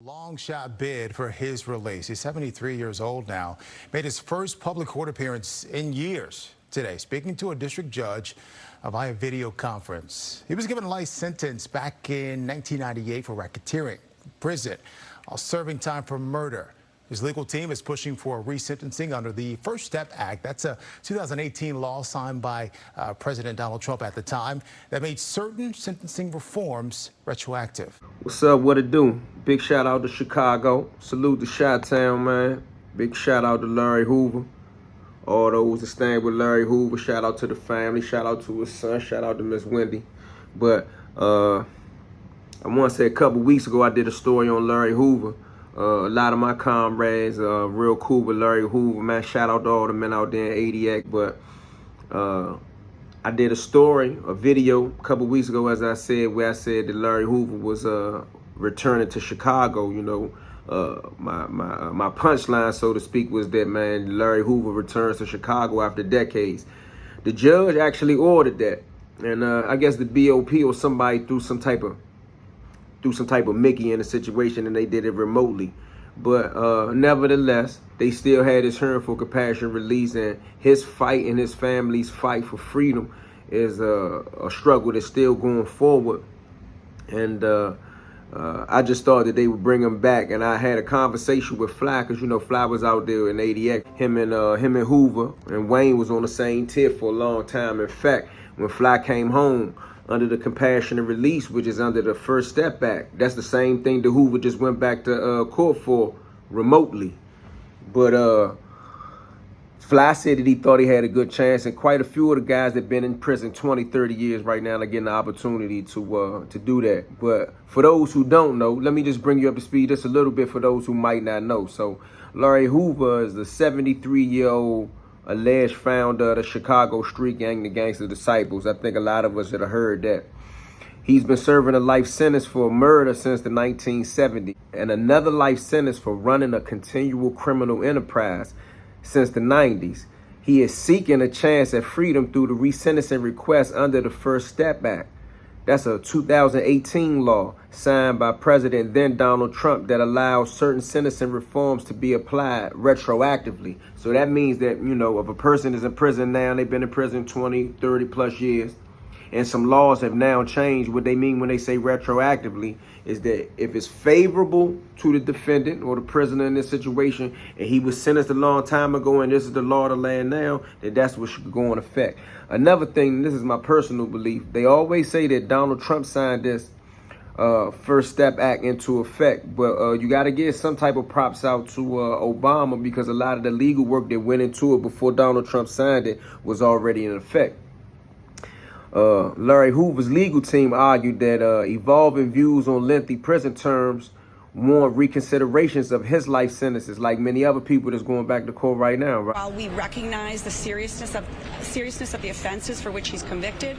long shot bid for his release. He's 73 years old now. Made his first public court appearance in years today, speaking to a district judge via video conference. He was given a life sentence back in 1998 for racketeering, prison, while serving time for murder. His legal team is pushing for resentencing under the First Step Act. That's a 2018 law signed by President Donald Trump at the time that made certain sentencing reforms retroactive. What's up? What it do? Big shout out to Chicago. Salute to Chi-Town, man. Big shout out to Larry Hoover. All those that stand with Larry Hoover. Shout out to the family. Shout out to his son. Shout out to Miss Wendy. But I want to say a couple weeks ago I did a story on Larry Hoover. A lot of my comrades, real cool with Larry Hoover, man. Shout out to all the men out there in ADX. But I did a story, a video a couple weeks ago, as I said, where I said that Larry Hoover was returning to Chicago. You know, my punchline, so to speak, was that, man, Larry Hoover returns to Chicago after decades. The judge actually ordered that, and I guess the BOP or somebody threw some type of Mickey in the situation, and they did it remotely. But nevertheless, they still had his hearing for compassion release, and his fight and his family's fight for freedom is a struggle that's still going forward. And I just thought that they would bring him back, and I had a conversation with Fly, because you know Fly was out there in ADX. Him and Hoover and Wayne was on the same tip for a long time. In fact, when Fly came home under the compassionate release, which is under the First Step Act, that's the same thing that Hoover just went back to court for remotely. But Fly said that he thought he had a good chance, and quite a few of the guys that have been in prison 20, 30 years right now are getting the opportunity to do that. But for those who don't know, let me just bring you up to speed just a little bit for those who might not know. So Larry Hoover is the 73-year-old alleged founder of the Chicago street gang, the Gangster Disciples. I think a lot of us have heard that. He's been serving a life sentence for murder since the 1970s, and another life sentence for running a continual criminal enterprise since the 90s. He is seeking a chance at freedom through the resentencing request under the First Step Act. That's a 2018 law signed by President then Donald Trump that allows certain sentencing reforms to be applied retroactively. So that means that, you know, if a person is in prison now, they've been in prison 20, 30 plus years, and some laws have now changed, what they mean when they say retroactively is that if it's favorable to the defendant or the prisoner in this situation, and he was sentenced a long time ago and this is the law of the land now, then that's what should go in effect. Another thing, this is my personal belief, they always say that Donald Trump signed this First Step Act into effect, but you got to give some type of props out to Obama, because a lot of the legal work that went into it before Donald Trump signed it was already in effect. Larry Hoover's legal team argued that evolving views on lengthy prison terms warrant reconsiderations of his life sentences, like many other people that's going back to court right now. Right? While we recognize the seriousness of the offenses for which he's convicted,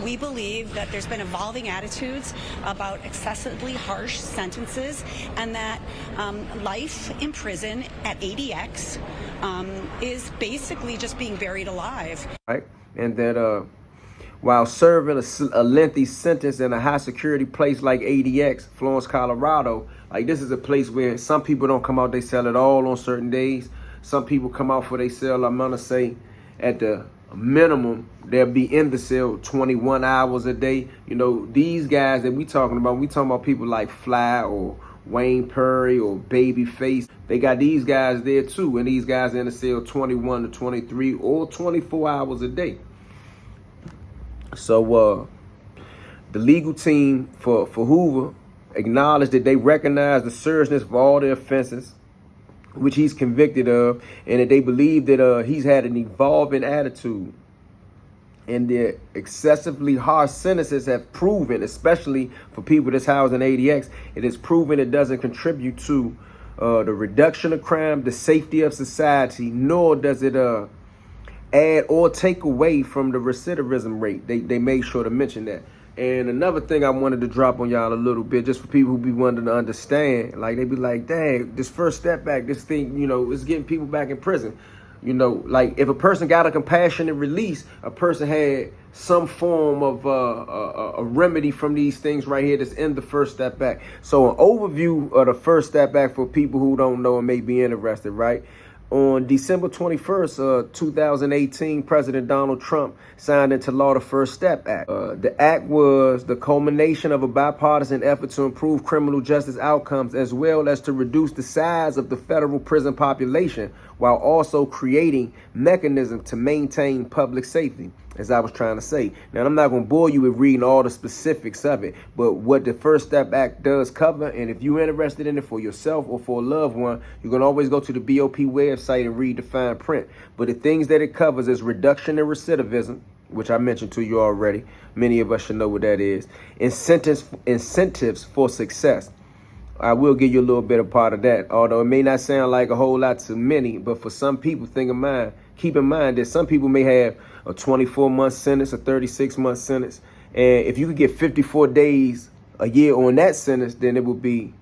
we believe that there's been evolving attitudes about excessively harsh sentences, and that life in prison at ADX is basically just being buried alive. Right, and that while serving a lengthy sentence in a high security place like ADX, Florence, Colorado, like this is a place where some people don't come out, they sell it all on certain days. Some people come out for they sell, I'm gonna say at the minimum, they'll be in the cell 21 hours a day. You know, these guys that we talking about people like Fly or Wayne Perry or Babyface. They got these guys there too, and these guys in the cell 21 to 23 or 24 hours a day. So the legal team for Hoover acknowledged that they recognize the seriousness of all the offenses which he's convicted of, and that they believe that he's had an evolving attitude. And the excessively harsh sentences have proven, especially for people that's housed in ADX, it has proven it doesn't contribute to the reduction of crime, the safety of society, nor does it add or take away from the recidivism rate. They made sure to mention that. And another thing I wanted to drop on y'all a little bit, just for people who be wanting to understand, like they be like, dang, this First Step Back, this thing, you know, is getting people back in prison. You know, like if a person got a compassionate release, a person had some form of a remedy from these things right here that's in the First Step Act. So an overview of the First Step Act for people who don't know and may be interested, right? On December 21st, 2018, President Donald Trump signed into law the First Step Act. The act was the culmination of a bipartisan effort to improve criminal justice outcomes as well as to reduce the size of the federal prison population while also creating mechanisms to maintain public safety, as I was trying to say. Now, I'm not going to bore you with reading all the specifics of it, but what the First Step Act does cover, and if you're interested in it for yourself or for a loved one, you can always go to the BOP website and read the fine print. But the things that it covers is reduction in recidivism, which I mentioned to you already. Many of us should know what that is. Incentives for success. I will give you a little bit of part of that, although it may not sound like a whole lot to many, but for some people, keep in mind that some people may have a 24-month sentence, a 36-month sentence, and if you could get 54 days a year on that sentence, then it would be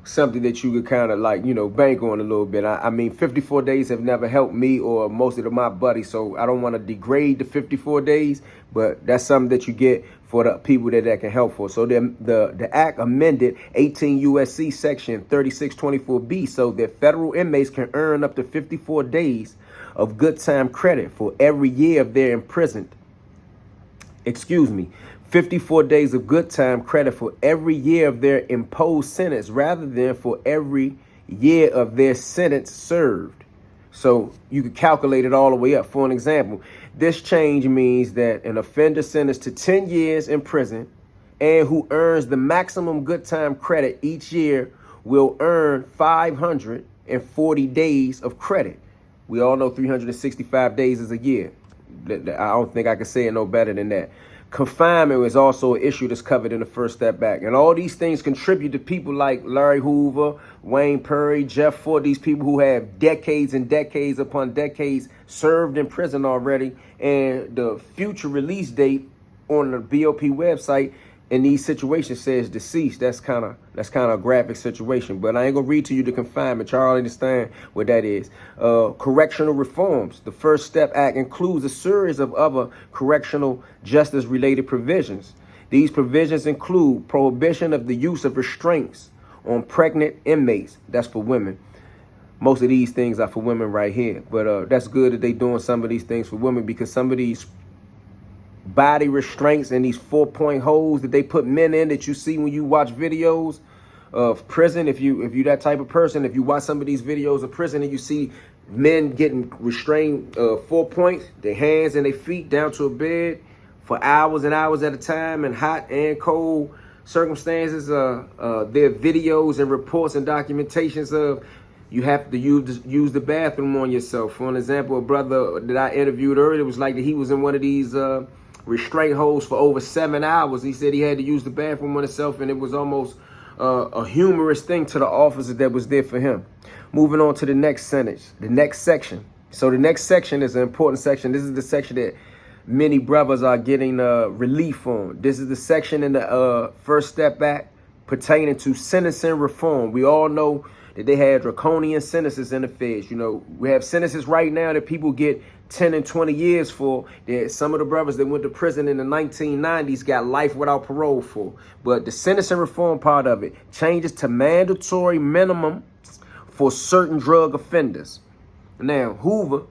something that you could kind of like, you know, bank on a little bit. I mean, 54 days have never helped me or most of my buddies, so I don't want to degrade the 54 days, but that's something that you get for the people that can help for. So the act amended 18 USC section 3624B so that federal inmates can earn up to 54 days of good time credit for every year of their imprisoned. 54 days of good time credit for every year of their imposed sentence rather than for every year of their sentence served. So you can calculate it all the way up. For an example, this change means that an offender sentenced to 10 years in prison and who earns the maximum good time credit each year will earn 540 days of credit. We all know 365 days is a year. I don't think I can say it no better than that. Confinement is also an issue that's covered in the First Step Back. And all these things contribute to people like Larry Hoover, Wayne Perry, Jeff Ford, these people who have decades and decades upon decades served in prison already. And the future release date on the BOP website in these situations says deceased. That's kind of a graphic situation, but I ain't gonna read to you the confinement. Y'all understand what that is. Correctional reforms. The First Step Act includes a series of other correctional justice related provisions. These provisions include prohibition of the use of restraints on pregnant inmates. That's for women. Most of these things are for women right here, but that's good that they doing some of these things for women, because some of these body restraints and these 4-point holes that they put men in that you see when you watch videos of prison, if you that type of person, if you watch some of these videos of prison and you see men getting restrained 4 points, their hands and their feet down to a bed for hours and hours at a time in hot and cold circumstances, there are videos and reports and documentations of you have to use the bathroom on yourself. For an example, a brother that I interviewed earlier was like that he was in one of these restraint holds for over 7 hours. He said he had to use the bathroom on himself, and it was almost a humorous thing to the officer that was there for him. Moving on to the next sentence, the next section. So the next section is an important section. This is the section that many brothers are getting relief on. This is the section in the First Step Act pertaining to sentencing reform. We all know that they had draconian sentences in the feds. You know, we have sentences right now that people get 10 and 20 years for. That some of the brothers that went to prison in the 1990s got life without parole for. But the sentencing reform part of it changes to mandatory minimum for certain drug offenders. Now, Hoover,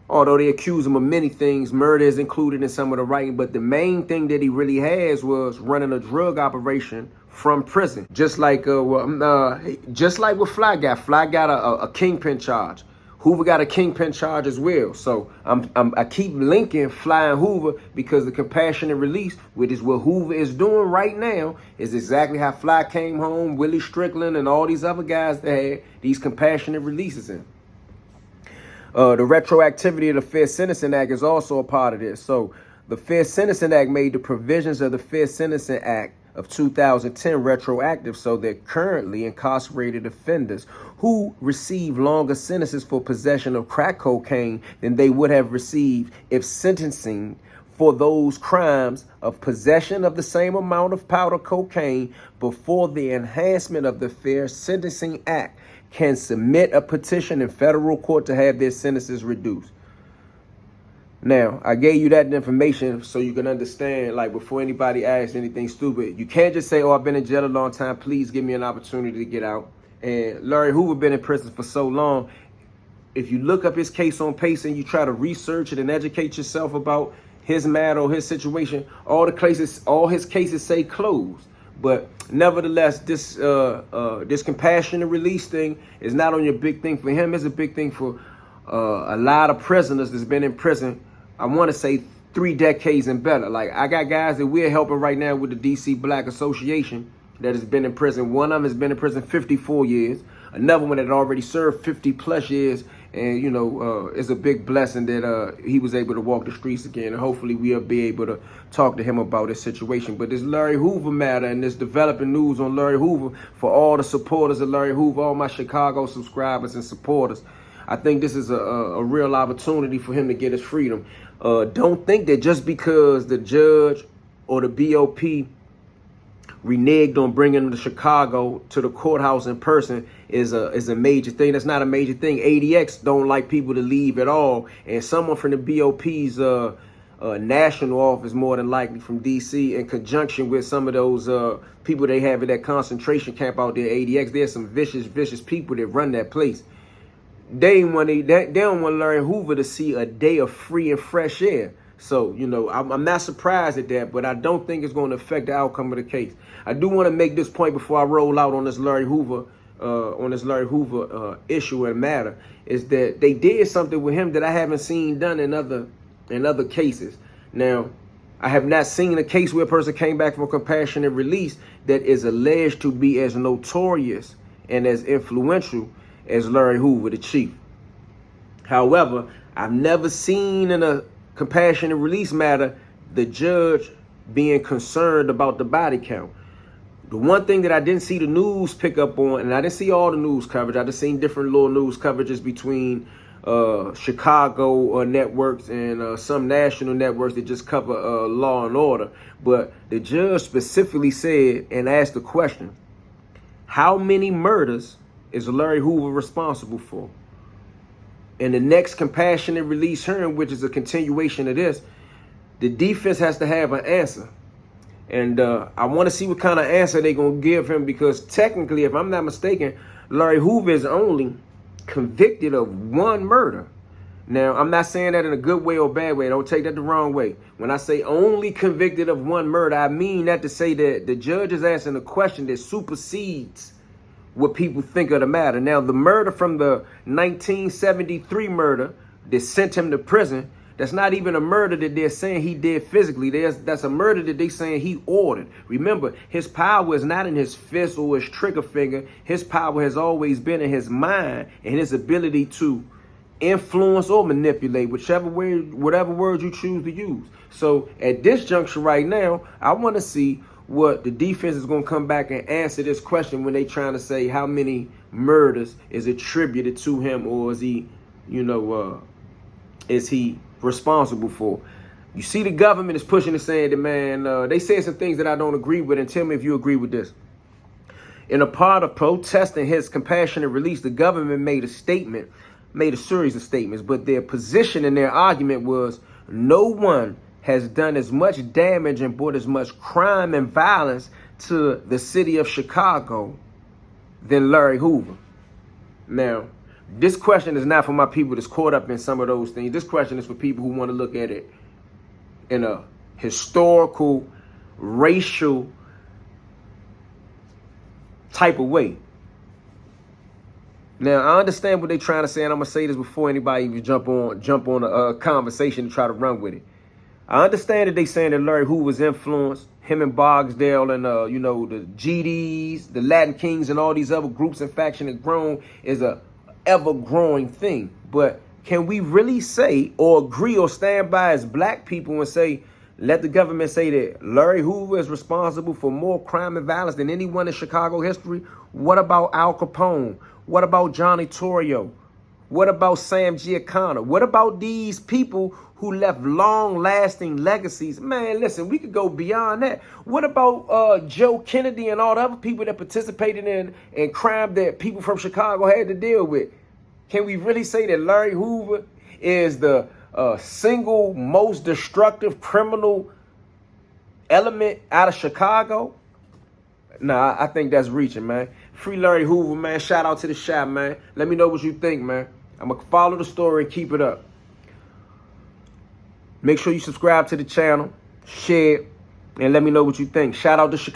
although they accuse him of many things, murder is included in some of the writing, but the main thing that he really has was running a drug operation from prison. Just like with Fly got. Fly got a kingpin charge. Hoover got a kingpin charge as well. So I keep linking Fly and Hoover because the compassionate release, which is what Hoover is doing right now, is exactly how Fly came home, Willie Strickland, and all these other guys that had these compassionate releases in. The retroactivity of the Fair Sentencing Act is also a part of this. So the Fair Sentencing Act made the provisions of the Fair Sentencing Act of 2010 retroactive so that currently incarcerated offenders who receive longer sentences for possession of crack cocaine than they would have received if sentencing for those crimes of possession of the same amount of powder cocaine before the enhancement of the Fair Sentencing Act can submit a petition in federal court to have their sentences reduced. Now, I gave you that information so you can understand, like, before anybody asks anything stupid, you can't just say, oh, I've been in jail a long time, please give me an opportunity to get out. And Larry Hoover been in prison for so long. If you look up his case on PACE and you try to research it and educate yourself about his matter or his situation, all his cases say closed. But nevertheless, this compassionate release thing is not only a big thing for him, it's a big thing for a lot of prisoners that's been in prison, I want to say 3 decades and better. Like, I got guys that we're helping right now with the DC Black Association that has been in prison. One of them has been in prison 54 years. Another one that had already served 50 plus years. And, you know, it's a big blessing that he was able to walk the streets again. And hopefully we'll be able to talk to him about his situation. But this Larry Hoover matter and this developing news on Larry Hoover, for all the supporters of Larry Hoover, all my Chicago subscribers and supporters, I think this is a real opportunity for him to get his freedom. Don't think that just because the judge or the BOP reneged on bringing him to Chicago to the courthouse in person is a major thing. That's not a major thing. ADX don't like people to leave at all. And someone from the BOP's national office, more than likely from DC, in conjunction with some of those people they have at that concentration camp out there, ADX, there's some vicious people that run that place. They don't want Larry Hoover to see a day of free and fresh air. So, you know, I'm not surprised at that, but I don't think it's going to affect the outcome of the case. I do want to make this point before I roll out on this Larry Hoover issue and matter, is that they did something with him that I haven't seen done in other cases. Now, I have not seen a case where a person came back from compassionate release that is alleged to be as notorious and as influential as Larry Hoover, the chief. However, I've never seen in a compassionate release matter the judge being concerned about the body count. The one thing that I didn't see the news pick up on, and I didn't see all the news coverage, I just seen different little news coverages between Chicago networks and some national networks that just cover law and order. But the judge specifically said and asked the question, how many murders is Larry Hoover responsible for? In the next compassionate release hearing, which is a continuation of this, the defense has to have an answer. And I want to see what kind of answer they're going to give him, because technically, if I'm not mistaken, Larry Hoover is only convicted of 1 murder. Now, I'm not saying that in a good way or bad way. Don't take that the wrong way. When I say only convicted of 1 murder, I mean that to say that the judge is asking a question that supersedes what people think of the matter. Now, the murder from the 1973 murder that sent him to prison, that's not even a murder that they're saying he did physically. That's a murder that they're saying he ordered. Remember, his power is not in his fist or his trigger finger. His power has always been in his mind and his ability to influence or manipulate, whatever word you choose to use. So at this juncture right now, I want to see what the defense is going to come back and answer this question when they trying to say how many murders is attributed to him, or is he, is he responsible for. You see, the government is pushing and saying that, man, they said some things that I don't agree with, and tell me if you agree with this. In a part of protesting his compassionate release, the government made a series of statements, but their position and their argument was no one has done as much damage and brought as much crime and violence to the city of Chicago than Larry Hoover. Now, this question is not for my people that's caught up in some of those things. This question is for people who want to look at it in a historical, racial type of way. Now, I understand what they're trying to say, and I'm going to say this before anybody even jump on a conversation and try to run with it. I understand that they saying that Larry Hoover's influence, him and Bogsdale and, the GDs, the Latin Kings, and all these other groups and factions that grown is a ever-growing thing. But can we really say or agree or stand by as black people and say, let the government say that Larry Hoover is responsible for more crime and violence than anyone in Chicago history? What about Al Capone? What about Johnny Torrio? What about Sam Giancana? What about these people who left long-lasting legacies. Man, listen, we could go beyond that. What about Joe Kennedy and all the other people that participated in crime that people from Chicago had to deal with? Can we really say that Larry Hoover is the single most destructive criminal element out of Chicago? Nah, I think that's reaching, man. Free Larry Hoover, man. Shout out to the shop, man. Let me know what you think, man. I'm going to follow the story and keep it up. Make sure you subscribe to the channel, share, and let me know what you think. Shout out to Chicago.